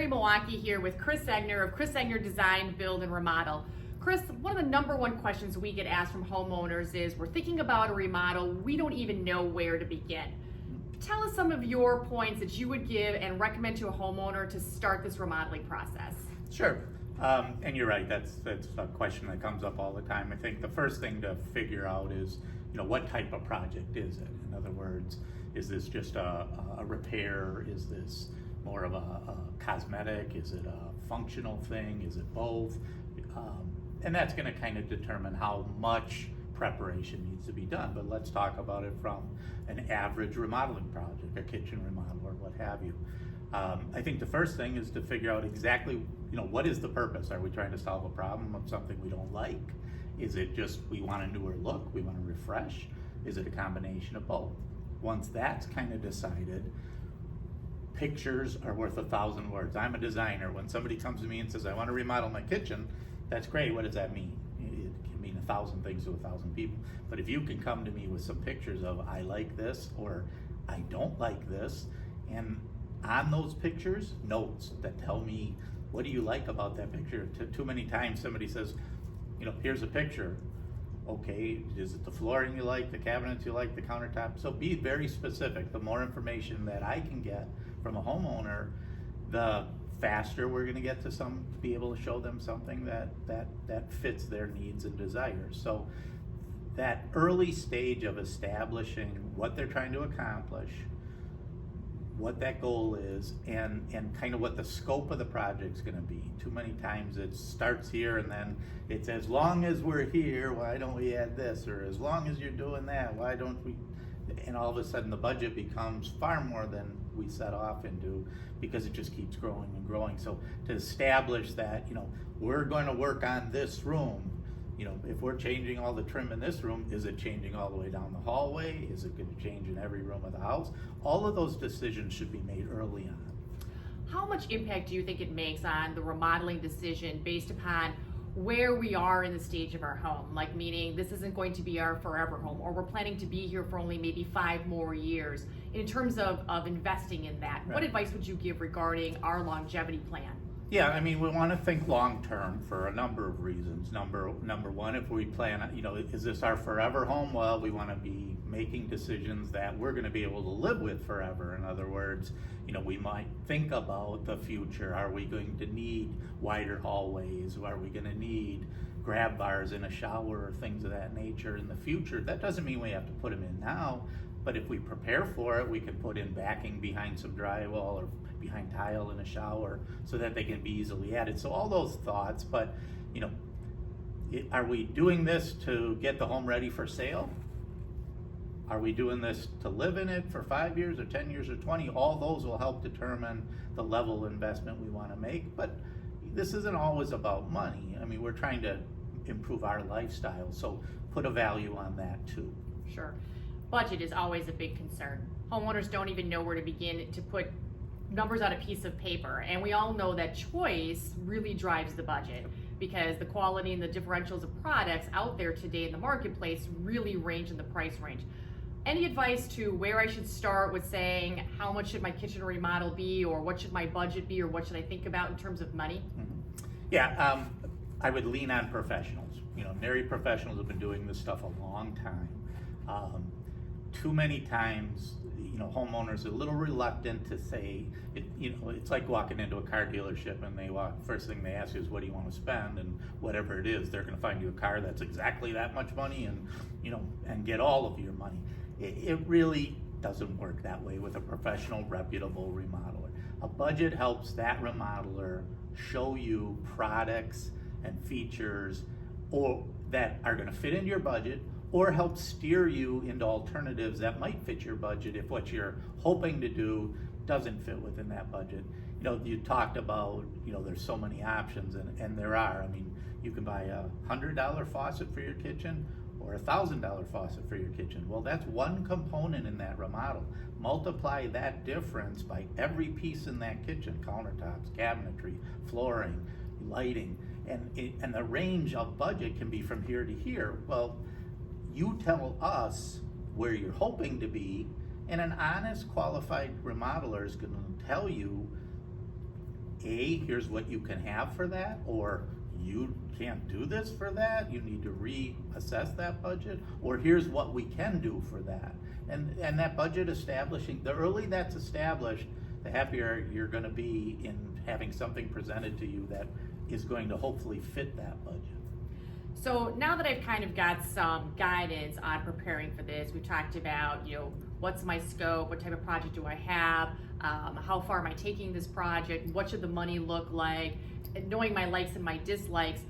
Milwaukee here with Chris Egner of Chris Egner Design-Build-Remodel. Chris, one of the number one questions we get asked from homeowners is, we're thinking about a remodel, we don't even know where to begin. Tell us some of your points that you would give and recommend to a homeowner to start this remodeling process. Sure, and you're right, that's a question that comes up all the time. I think the first thing to figure out is, what type of project is it? In other words, is this just a repair? Is this more of a cosmetic? Is it a functional thing? Is it both? And that's going to kind of determine how much preparation needs to be done. But let's talk about it from an average remodeling project, a kitchen remodel or what have you. I think the first thing is to figure out exactly, what is the purpose? Are we trying to solve a problem of something we don't like? Is it just we want a newer look, we want to refresh? Is it a combination of both? Once that's kind of decided, pictures are worth 1,000 words. I'm a designer. When somebody comes to me and says, I want to remodel my kitchen, that's great. What does that mean? It can mean 1,000 things to 1,000 people. But if you can come to me with some pictures of, I like this, or I don't like this, and on those pictures, notes that tell me, what do you like about that picture? Too many times somebody says, here's a picture. Okay, is it the flooring you like, the cabinets you like, the countertop? So be very specific. The more information that I can get from a homeowner, the faster we're going to get to be able to show them something that fits their needs and desires. So that early stage of establishing what they're trying to accomplish, what that goal is, and kind of what the scope of the project's going to be. Too many times it starts here and then it's, as long as we're here, why don't we add this? Or as long as you're doing that, why don't we? And all of a sudden the budget becomes far more than we set off into, because it just keeps growing and growing. So to establish that, we're going to work on this room. If we're changing all the trim in this room, is it changing all the way down the hallway? Is it going to change in every room of the house? All of those decisions should be made early on. How much impact do you think it makes on the remodeling decision based upon where we are in the stage of our home? Like, meaning this isn't going to be our forever home, or we're planning to be here for only maybe 5 more years. In terms of investing in that, right, what advice would you give regarding our longevity plan? Yeah, we want to think long term for a number of reasons. Number one, if we plan, is this our forever home? Well, we want to be making decisions that we're going to be able to live with forever. In other words, we might think about the future. Are we going to need wider hallways? Are we going to need grab bars in a shower or things of that nature in the future? That doesn't mean we have to put them in now, but if we prepare for it, we can put in backing behind some drywall or behind tile in a shower so that they can be easily added. So all those thoughts, but are we doing this to get the home ready for sale? Are we doing this to live in it for 5 years or 10 years or 20? All those will help determine the level of investment we want to make. But this isn't always about money. We're trying to improve our lifestyle, so put a value on that too. Sure. Budget is always a big concern. Homeowners don't even know where to begin to put numbers on a piece of paper, and we all know that choice really drives the budget, because the quality and the differentials of products out there today in the marketplace really range in the price range. Any advice to where I should start with saying, how much should my kitchen remodel be, or what should my budget be, or what should I think about in terms of money? Mm-hmm. Yeah, I would lean on professionals. NARI professionals have been doing this stuff a long time. Too many times, homeowners are a little reluctant to say, it's like walking into a car dealership and first thing they ask you is, what do you want to spend? And whatever it is, they're going to find you a car that's exactly that much money and get all of your money. It really doesn't work that way with a professional, reputable remodeler. A budget helps that remodeler show you products and features that are going to fit into your budget, or help steer you into alternatives that might fit your budget if what you're hoping to do doesn't fit within that budget. You talked about, there's so many options, and there are. You can buy a $100 faucet for your kitchen or a $1,000 faucet for your kitchen. Well, that's one component in that remodel. Multiply that difference by every piece in that kitchen: countertops, cabinetry, flooring, lighting, and the range of budget can be from here to here. Well, you tell us where you're hoping to be, and an honest, qualified remodeler is going to tell you here's what you can have for that, or you can't do this for that, you need to reassess that budget, or here's what we can do for that. And that budget establishing, the early that's established, the happier you're gonna be in having something presented to you that is going to hopefully fit that budget. So now that I've kind of got some guidance on preparing for this, we talked about, what's my scope, what type of project do I have, how far am I taking this project, what should the money look like, and knowing my likes and my dislikes,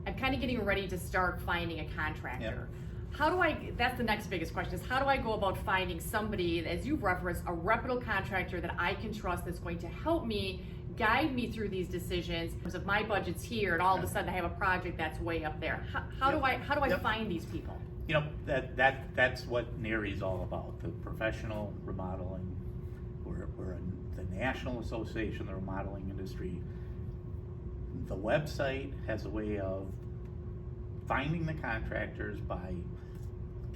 I'm kind of getting ready to start finding a contractor. Yep. That's the next biggest question, is how do I go about finding somebody, as you've referenced, a reputable contractor that I can trust that's going to help me, guide me through these decisions. Because if my budget's here and all of a sudden I have a project that's way up there, how do I find these people? That's what NARI is all about, the professional remodeling. We're the National Association of the Remodeling Industry. The website has a way of finding the contractors by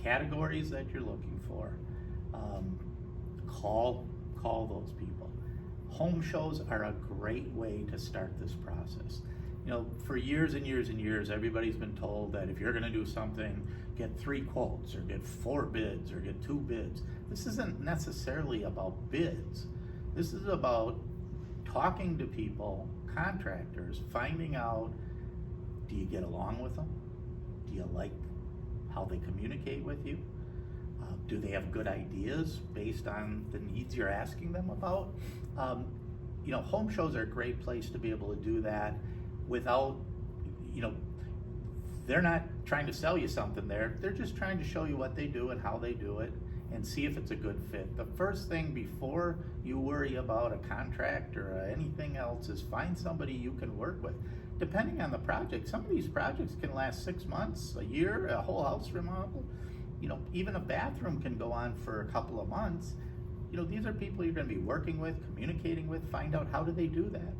categories that you're looking for. Call those people. Home shows are a great way to start this process. For years and years and years, everybody's been told that if you're gonna do something, get 3 quotes, or get 4 bids, or get 2 bids. This isn't necessarily about bids. This is about talking to people, contractors, finding out, do you get along with them? Do you like how they communicate with you? Do they have good ideas based on the needs you're asking them about? Home shows are a great place to be able to do that without, they're not trying to sell you something there. They're just trying to show you what they do and how they do it and see if it's a good fit. The first thing before you worry about a contract or anything else is find somebody you can work with. Depending on the project, some of these projects can last 6 months, a year, a whole house remodel. Even a bathroom can go on for a couple of months. These are people you're going to be working with, communicating with. Find out, how do they do that?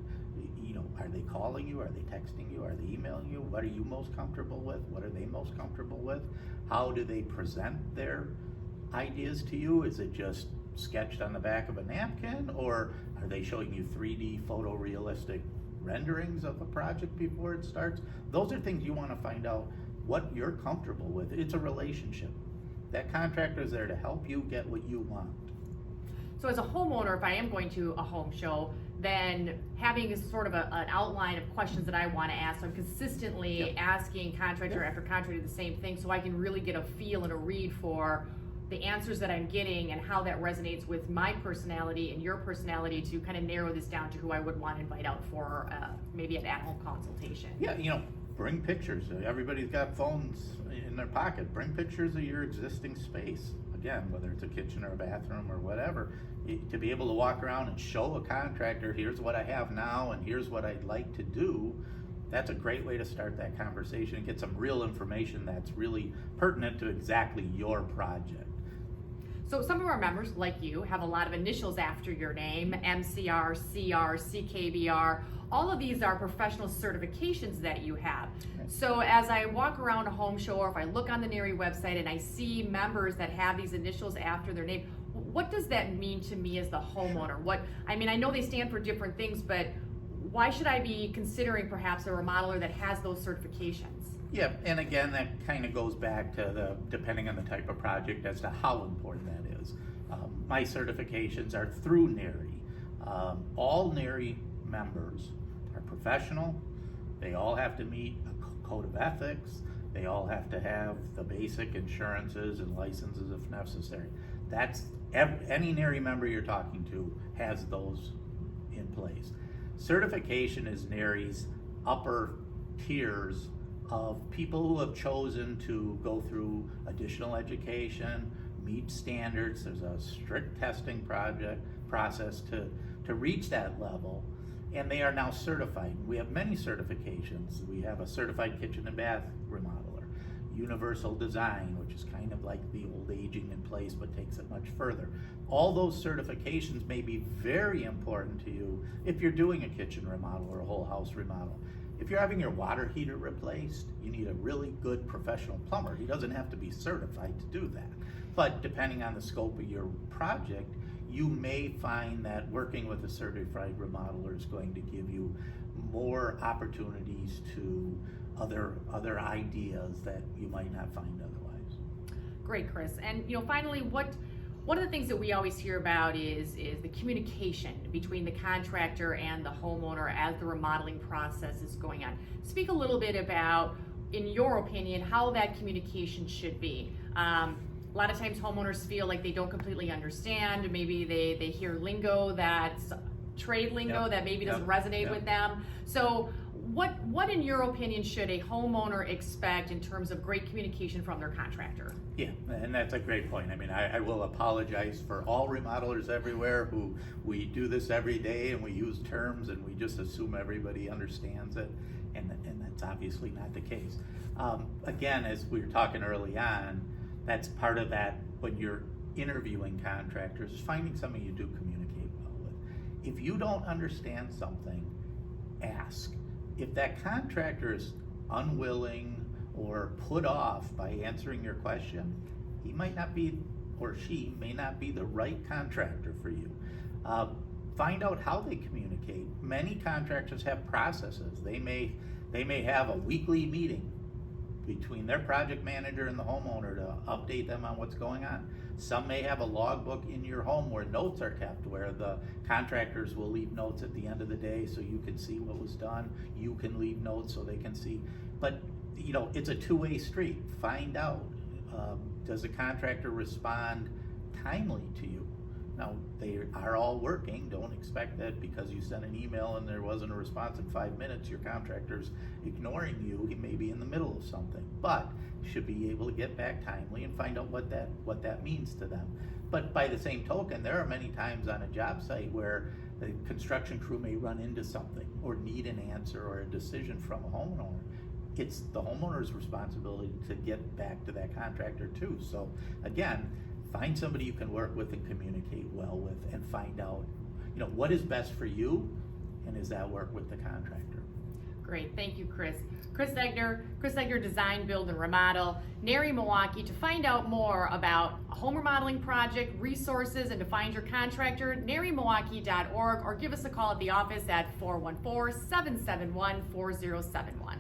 Are they calling you? Are they texting you? Are they emailing you? What are you most comfortable with? What are they most comfortable with? How do they present their ideas to you? Is it just sketched on the back of a napkin, or are they showing you 3D photorealistic renderings of a project before it starts? Those are things you want to find out what you're comfortable with. It's a relationship. That contractor is there to help you get what you want. So as a homeowner, if I am going to a home show, then having a sort of an outline of questions that I want to ask, I'm consistently asking contractor after contractor the same thing, so I can really get a feel and a read for the answers that I'm getting and how that resonates with my personality and your personality, to kind of narrow this down to who I would want to invite out for maybe an at-home consultation. Yeah, bring pictures. Everybody's got phones in their pocket. Bring pictures of your existing space. Again, whether it's a kitchen or a bathroom or whatever, to be able to walk around and show a contractor, here's what I have now and here's what I'd like to do. That's a great way to start that conversation and get some real information that's really pertinent to exactly your project. So some of our members, like you, have a lot of initials after your name: MCR, CR, CKBR. All of these are professional certifications that you have. So as I walk around a home show, or if I look on the NARI website and I see members that have these initials after their name, what does that mean to me as the homeowner? I know they stand for different things, but why should I be considering perhaps a remodeler that has those certifications? Yeah, and again, that kind of goes back to depending on the type of project as to how important that is. My certifications are through NARI. All NARI members are professional. They all have to meet a code of ethics. They all have to have the basic insurances and licenses if necessary. Any NARI member you're talking to has those in place. Certification is NARI's upper tiers of people who have chosen to go through additional education, meet standards. There's a strict testing process to reach that level, and they are now certified. We have many certifications. We have a certified kitchen and bath remodeler, universal design, which is kind of like the old aging in place but takes it much further. All those certifications may be very important to you if you're doing a kitchen remodel or a whole house remodel. If you're having your water heater replaced, you need a really good professional plumber. He doesn't have to be certified to do that. But depending on the scope of your project, you may find that working with a certified remodeler is going to give you more opportunities to other ideas that you might not find otherwise. Great, Chris. And finally, one of the things that we always hear about is the communication between the contractor and the homeowner as the remodeling process is going on. Speak a little bit about, in your opinion, how that communication should be. A lot of times homeowners feel like they don't completely understand. Maybe they hear lingo that's trade lingo Yep. that maybe doesn't Yep. resonate Yep. with them. So what in your opinion should a homeowner expect in terms of great communication from their contractor? Yeah, and that's a great point. I mean, I will apologize for all remodelers everywhere who we do this every day and we use terms and we just assume everybody understands it, and that's obviously not the case. Again, as we were talking early on, that's part of that when you're interviewing contractors, is finding somebody you do communicate well with. If you don't understand something, ask. If that contractor is unwilling or put off by answering your question, he might not be, or she may not be the right contractor for you. Find out how they communicate. Many contractors have processes. They may have a weekly meeting between their project manager and the homeowner to update them on what's going on. Some may have a logbook in your home where notes are kept, where the contractors will leave notes at the end of the day so you can see what was done. You can leave notes so they can see. But it's a two-way street. Find out, does the contractor respond timely to you? Now, they are all working. Don't expect that because you sent an email and there wasn't a response in 5 minutes, your contractor's ignoring you. He may be in the middle of something, but you should be able to get back timely and find out what that means to them. But by the same token, there are many times on a job site where the construction crew may run into something or need an answer or a decision from a homeowner. It's the homeowner's responsibility to get back to that contractor too. So again, find somebody you can work with and communicate well with, and find out, what is best for you, and does that work with the contractor? Great, thank you, Chris. Chris Egner, Design, Build, and Remodel, NARI Milwaukee. To find out more about a home remodeling project, resources, and to find your contractor, narimilwaukee.org, or give us a call at the office at 414-771-4071.